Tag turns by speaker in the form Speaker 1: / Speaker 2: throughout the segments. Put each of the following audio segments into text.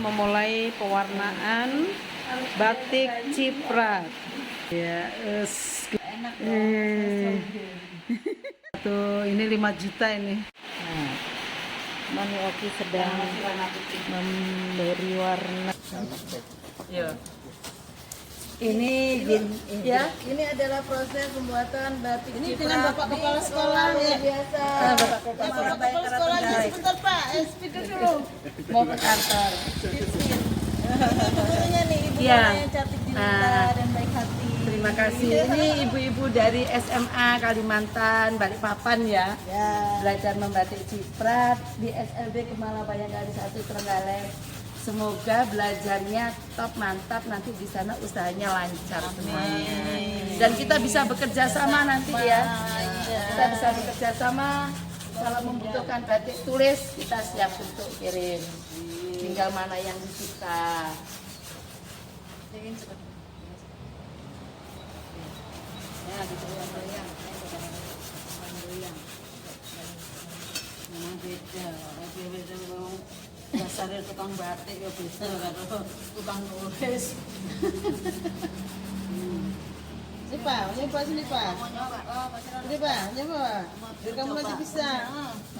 Speaker 1: memulai pewarnaan batik ciprat. Ya, tuh ini 5 juta ini. Nah, Mami Oki sedang memberi warna.
Speaker 2: Ya.
Speaker 1: Ini
Speaker 2: Ini adalah proses pembuatan batik
Speaker 3: Ini
Speaker 2: ciprat
Speaker 3: dengan Bapak Kepala Sekolah ya.
Speaker 2: biasa.
Speaker 3: Bapak Kepala Sekolahnya sebentar Pak, speaker dulu.
Speaker 1: mau ke kantor.
Speaker 2: Tentunya nih ibu
Speaker 1: Iya.
Speaker 2: yang cantik jelita dan baik hati.
Speaker 1: Terima kasih. Ini ibu-ibu dari SMA Kalimantan, Balikpapan ya.
Speaker 2: Ya.
Speaker 1: Belajar membatik ciprat di SLB Kemala Bayangkari 1 Trenggalek. Semoga belajarnya top mantap, nanti di sana usahanya lancar semuanya. Dan kita bisa bekerja sama nanti ya. Kita bisa bekerja sama. Kalau membutuhkan batik tulis, kita siap untuk kirim. Tinggal mana yang kita. Ya, gitu yang memang beda, dasarnya tukang batik ya beda karo tukang nulis.
Speaker 3: Sini Pak, nyoba sini Pak. Sini Pak, nyoba. Biar kamu nanti bisa.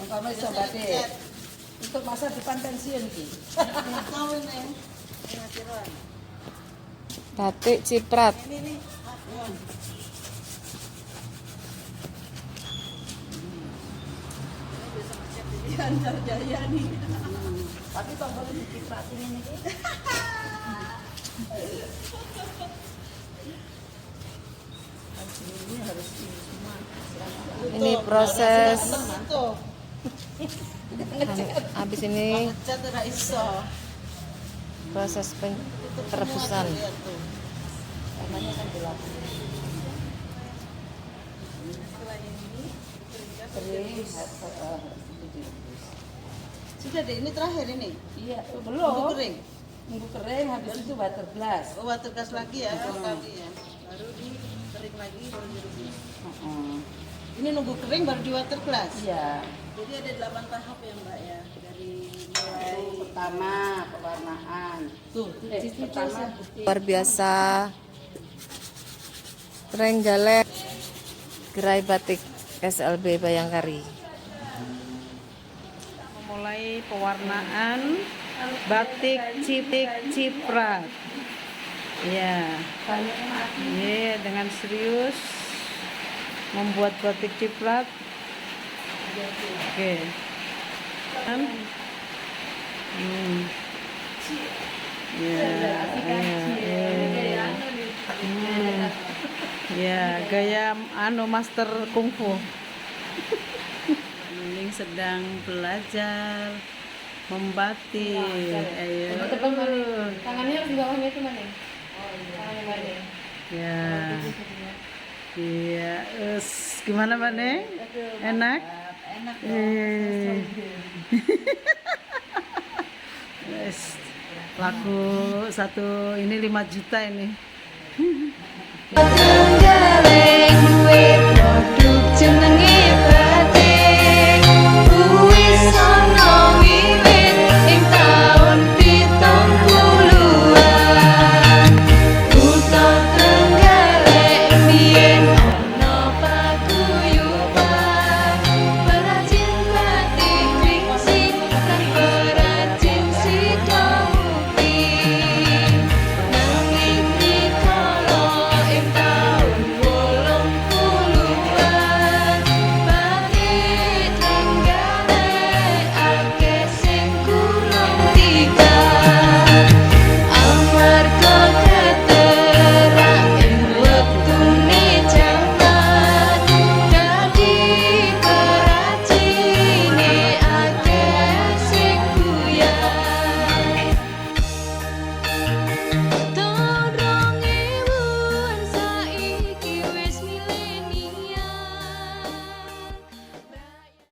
Speaker 1: Kamu bisa batik untuk masa depan pensiun ki.
Speaker 3: Tahu nih.
Speaker 4: Batik ciprat.
Speaker 3: Antar Jaya nih.
Speaker 1: Tapi kok boleh dicipratin ini ki? Ini harus ini semua.
Speaker 4: Ini proses
Speaker 3: Tuh,
Speaker 4: habis ini
Speaker 3: cat ora iso.
Speaker 4: proses perebusan.
Speaker 3: Lihat tuh.
Speaker 1: Namanya kan dilakukan. Kering,
Speaker 3: Sudah deh, ini terakhir ini.
Speaker 1: iya,
Speaker 3: Nunggu
Speaker 1: belum.
Speaker 3: kering.
Speaker 1: Nunggu kering, habis itu water glass.
Speaker 3: Oh, water gas lagi ya, kali ya. Baru di kering lagi baru direbus. Ini nunggu kering baru di water glass.
Speaker 1: Iya.
Speaker 3: Jadi ada 8 tahap ya Mbak ya, dari mulai
Speaker 1: Pertama pewarnaan.
Speaker 3: tuh,
Speaker 1: Pertama
Speaker 4: Luar biasa. Trenggalek gerai batik SLB Bayangkari.
Speaker 1: memulai pewarnaan batik ciprat. Ya. Iya, dengan serius membuat batik ciprat. Oke. Ya, gaya master kungfu. Ini sedang belajar membatik. Ayo.
Speaker 4: Tangannya harus di bawahnya itu mana? Tangannya mana?
Speaker 1: Ya. Iya, gimana Mbak Neng? Enak?
Speaker 2: Enak
Speaker 1: Yes. Laku satu ini 5 juta ini.
Speaker 4: Trenggalek